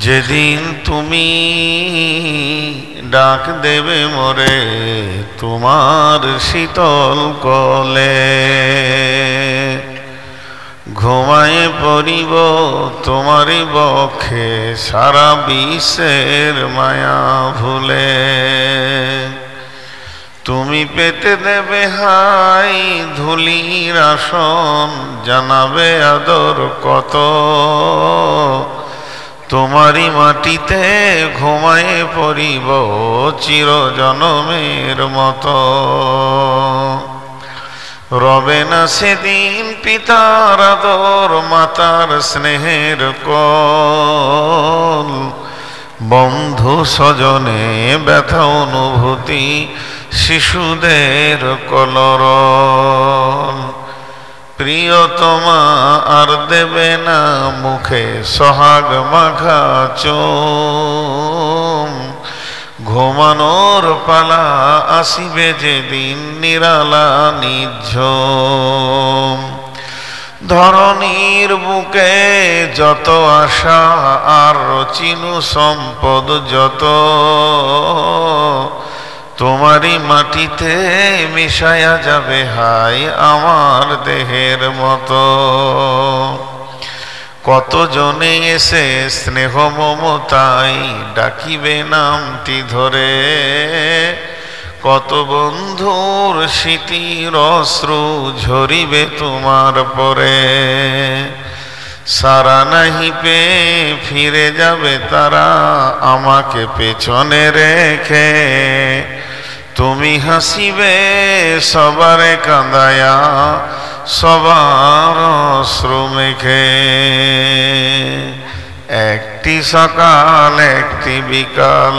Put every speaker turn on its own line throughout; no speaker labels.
যেদিন তুমি ডাক দেবে মোরে তোমার শীতল কোলে, ঘুমায়ে পড়িব তোমারই বক্ষে সারা বিশ্বের মায়া ভুলে। তুমি পেতে দেবে হাই ধুলির আসন, জানাবে আদর কত, তোমারই মাটিতে ঘুমায়ে পড়িব চিরজনমের মতো। রবে না সেদিন পিতার আদর, মাতার স্নেহের কোল, বন্ধু স্বজনে ব্যথা অনুভূতি, শিশুদের কলরল। প্রিয়তমা আর দেবে না মুখে সোহাগ মাখা চুম, ঘুমানোর পালা আসিবে যেদিন নিরালা নিঝুম। ধরণীর বুকে যত আশা আর চিনু সম্পদ যত, তোমারই মাটিতে মিশায়া যাবে হাই আমার দেহের মতো। কতজনে এসে স্নেহ মমতাই ডাকিবে নামটি ধরে, কত বন্ধুর স্মৃতির অশ্রু ঝরিবে তোমার পরে। সারা নাহি পেয়ে ফিরে যাবে তারা আমাকে পেছনে রেখে, তুমি হাসিবে সবারে কাঁদায়া সবার অশ্রু মেখে। একটি সকাল একটি বিকাল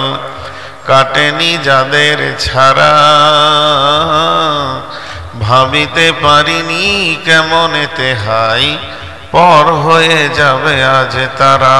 কাটেনি যাদের ছাড়া, ভাবিতে পারিনি কেমনেতে হাই পর হয়ে যাবে আজ তারা।